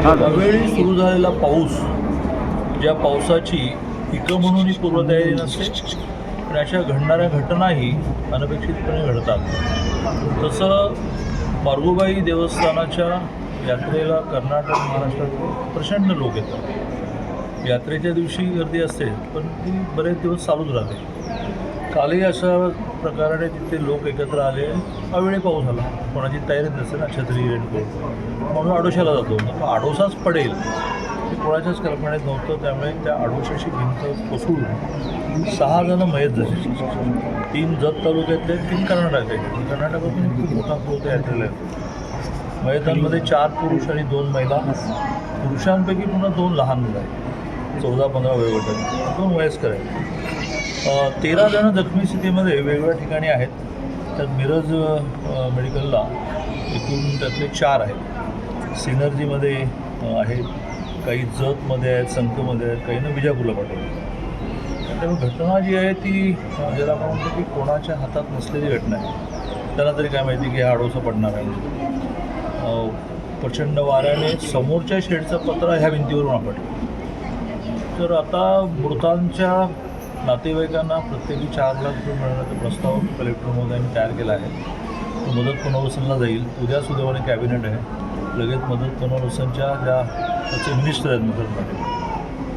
यावेळी सुरू झालेला पाऊस, ज्या पावसाची पिकं म्हणूनही पूर्वतयारी नसते आणि अशा घडणाऱ्या घटनाही अनपेक्षितपणे घडतात. तसं मार्गोबाई देवस्थानाच्या यात्रेला कर्नाटक महाराष्ट्रात प्रचंड लोक येतात. यात्रेच्या दिवशी गर्दी असते, पण ती बरेच दिवस चालूच राहते. कालही अशा प्रकाराने तिथे लोक एकत्र आले. अवेळी पाऊस आला, कोणाची तयारी नसते ना, छत्री रेनकोट, म्हणून आडोशाला जातो. आडोसाच पडेल हे कोणाच्याच कल्पनेत नव्हतं. त्यामुळे त्या आडोशाची भिंत कोसळून 6 जण मयत झाले. 3 जत तालुक्यातले, 3 कर्नाटकातले. कर्नाटकातून खूप मोठा फ्लो यात्रेला येतो. मयतांमध्ये 4 पुरुष आणि 2 महिला. पुरुषांपैकी पुन्हा 2 लहान मुलं आहेत, 14-15 वयोगटात, 2 वयस्कर आहेत. 13 जण जखमी स्थितीमध्ये वेगवेगळ्या ठिकाणी आहेत. त्यात मिरज मेडिकलला एकूण त्यातले 4 आहेत. सिनर्जीमध्ये आहेत, काही जतमध्ये आहेत, संकमध्ये आहेत, काही विजापूरला पाठवलं. त्यामुळे घटना जी आहे ती ज्याला आपण म्हणतो की कोणाच्या हातात नसलेली घटना आहे. त्यांना तरी काय माहिती की हा आडोसा पडणार आहे. प्रचंड वाऱ्याने समोरच्या शेडचा पत्रा ह्या भिंतीवरून आपटला. तर आता मृतांच्या नातेवाईकांना प्रत्येकी 4 लाख रुपये मिळण्याचा प्रस्ताव कलेक्टर महोदयांनी तयार केला आहे. तो मदत पुनर्वसनला जाईल. उद्या सुदैवाने कॅबिनेट आहे, लगेच मदत पुनर्वसनच्या ज्या त्याचे मिनिस्टर आहेत मदतमध्ये,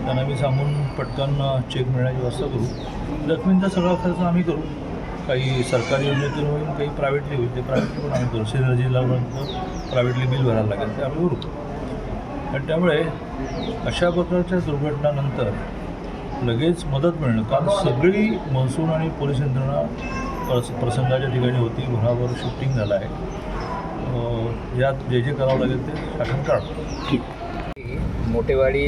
त्यांना मी सांगून पटकन चेक मिळण्याची व्यवस्था करू. जखमींचा सगळा खर्च आम्ही करू. काही सरकारी योजनेतून होईल, काही प्रायव्हेटली होईल. ते प्रायव्हेटली पण आम्ही करू. सिनर्जीला प्रायव्हेटली बिल भरायला लागेल, ते आम्ही करू. आणि त्यामुळे अशा प्रकारच्या दुर्घटनानंतर लगेच मदत मिळणं, कारण सगळी महसूल आणि पोलीस यंत्रणा प्रसंगाच्या ठिकाणी होती. घरावर शिफ्टिंग झालं आहे. यात जे करावं लागेल ते शासन काढतो. मोठेवाडी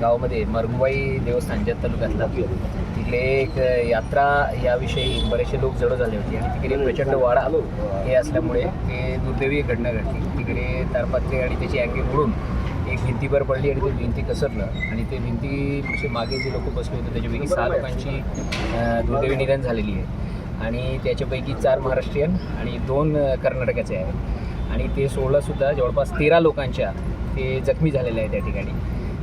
गावामध्ये मरगुबाई देवस्थान जत तालुक्यातला तिकडे एक यात्रा याविषयी बरेचसे लोक जडो झाले होते आणि तिकडे प्रचंड वाडा हे असल्यामुळे ते दुर्दैवी घटना घडली. तिकडे तारपात्रे आणि त्याची अँगे मोडून एक भिंतीवर पडली आणि ते भिंती कसरलं आणि ते भिंती मागे जे लोक बसले होते त्याच्यापैकी 6 लोकांची दुर्दैवी निधन झालेली आहे. आणि त्याच्यापैकी 4 महाराष्ट्रीयन आणि 2 कर्नाटकाचे आहेत. आणि ते 16सुद्धा जवळपास 13 लोकांच्या ते जखमी झालेले आहे. त्या ठिकाणी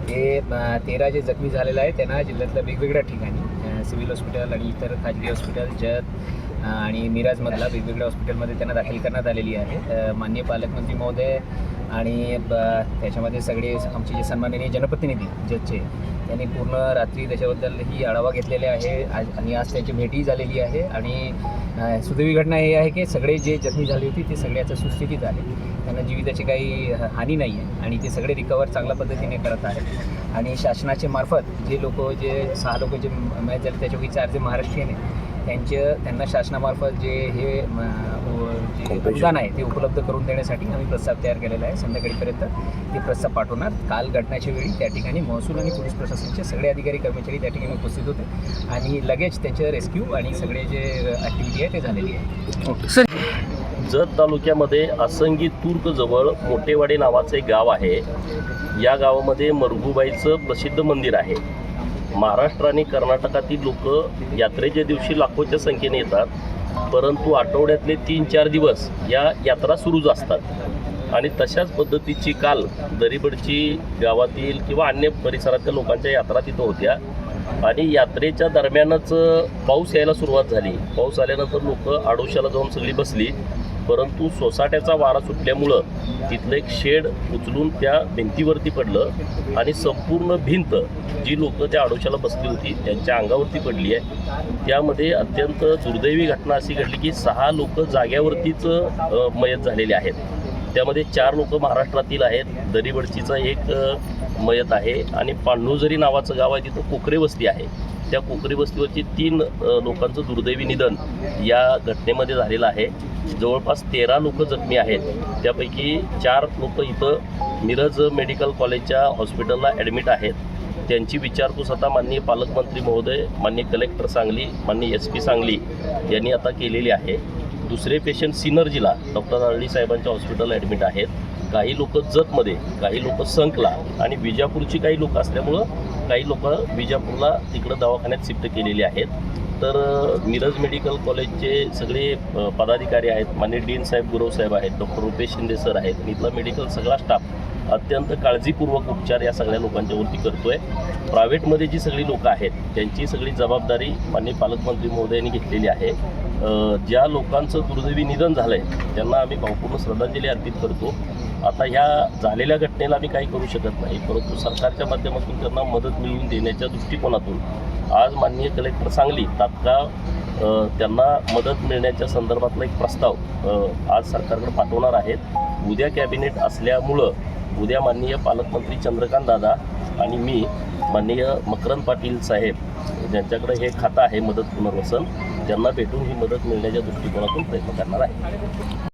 ते 13 जे जखमी झालेले आहे त्यांना जिल्ह्यातल्या वेगवेगळ्या ठिकाणी सिव्हिल हॉस्पिटल आणि इतर खाजगी हॉस्पिटल जत आणि मिराजमधला वेगवेगळ्या हॉस्पिटलमध्ये त्यांना दाखल करण्यात आलेली आहे. माननीय पालकमंत्री महोदय आणि त्याच्यामध्ये सगळे आमचे जे सन्माननीय जनप्रतिनिधी जजचे त्यांनी पूर्ण रात्री त्याच्याबद्दलही आढावा घेतलेले आहे आणि आज त्यांची भेटही झालेली आहे. आणि सुदैवी घटना हे आहे की सगळे जे जखमी झाले होते ते सगळ्याच्या सुस्थितीत आले. त्यांना जीविताची काही हानी नाही आहे आणि ते सगळे रिकवर चांगल्या पद्धतीने करत आहेत. आणि शासनाचे मार्फत जे 6 लोक जे मॅच झाले त्याच्यापैकी 4 जे महाराष्ट्रीयन आहे त्यांना शासनामार्फत जे अनुदान आहे ते उपलब्ध करून देण्यासाठी आम्ही प्रस्ताव तयार केलेला आहे. संध्याकाळीपर्यंत ते प्रस्ताव पाठवणार. काल घटनेच्या वेळी त्या ठिकाणी महसूल आणि पोलीस प्रशासनाचे सगळे अधिकारी कर्मचारी त्या ठिकाणी उपस्थित होते आणि लगेच त्याचे रेस्क्यू आणि सगळे जे ॲक्टिव्हिटी आहे ते झालेली आहे. Okay sir. जत तालुक्यामध्ये असंगी तुर्कजवळ मोठेवाडी नावाचं एक गाव आहे. या गावामध्ये मरगुबाईचं प्रसिद्ध मंदिर आहे. महाराष्ट्र आणि कर्नाटकातील लोक यात्रेच्या दिवशी लाखोच्या संख्येने येतात, परंतु आठवड्यातले 3-4 दिवस या यात्रा सुरूच असतात. आणि तशाच पद्धतीची काल दरीबडची गावातील किंवा अन्य परिसरातल्या लोकांच्या यात्रा तिथं होत्या. आणि यात्रेच्या दरम्यानच पाऊस यायला सुरुवात झाली. पाऊस आल्यानंतर लोक आडोशाला जाऊन सगळी बसली, परंतु सोसाट्याचा वारा सुटल्यामुळं तिथलं एक शेड उचलून त्या भिंतीवरती पडलं आणि संपूर्ण भिंत जी लोक त्या आडोशाला बसली होती त्यांच्या अंगावरती पडली आहे. त्यामध्ये अत्यंत दुर्दैवी घटना अशी घडली की 6 लोक जाग्यावरतीच मयत झालेले आहेत. त्यामध्ये 4 लोक महाराष्ट्रातील आहेत. दरीवडचीचा एक मयत आहे आणि पांडुजरी नावाचं गाव आहे, तिथं कोकरे वस्ती आहे. त्या कोकरी वस्तीवरची 3 लोकांचं दुर्दैवी निधन या घटनेमध्ये झालेलं आहे. जवळपास 13 लोक जखमी आहेत. त्यापैकी 4 लोक इथं मिरज मेडिकल कॉलेजच्या हॉस्पिटलला ॲडमिट आहेत. त्यांची विचारपूस आता माननीय पालकमंत्री महोदय, माननीय कलेक्टर सांगली, माननीय SP सांगली यांनी आता केलेली आहे. दुसरे पेशंट सिनर्जीला डॉक्टर अळणी साहेबांच्या हॉस्पिटल ॲडमिट आहेत. काही लोक जतमध्ये, काही लोक संकला आणि विजापूरची काही लोक असल्यामुळं काही लोक विजापूरला तिकडं दवाखान्यात शिफ्ट केलेली आहेत. तर मिरज मेडिकल कॉलेजचे सगळे पदाधिकारी आहेत, माननीय डीन साहेब, गुरव साहेब आहेत, डॉक्टर रुपेश शिंदे सर आहेत, इथला मेडिकल सगळा स्टाफ अत्यंत काळजीपूर्वक उपचार या सगळ्या लोकांच्यावरती करतो आहे. प्रायव्हेटमध्ये जी सगळी लोकं आहेत त्यांची सगळी जबाबदारी माननीय पालकमंत्री महोदयांनी घेतलेली आहे. ज्या लोकांचं दुर्दैवी निधन झालं आहे त्यांना आम्ही भावपूर्ण श्रद्धांजली अर्पित करतो. आता ह्या झालेल्या घटनेला आम्ही काही करू शकत नाही, परंतु सरकारच्या माध्यमातून त्यांना मदत मिळवून देण्याच्या दृष्टिकोनातून आज माननीय कलेक्टर सांगली तात्काळ त्यांना मदत मिळण्याच्या संदर्भातला एक प्रस्ताव आज सरकारकडे पाठवणार आहेत. उद्या कॅबिनेट असल्यामुळं उद्या माननीय पालकमंत्री चंद्रकांत दादा आणि मी माननीय मकरंद पाटील साहेब ज्यांच्याकडे हे खातं आहे मदत पुनर्वसन, त्यांना भेटून ही मदत मिळण्याच्या दृष्टिकोनातून प्रयत्न करणार आहे.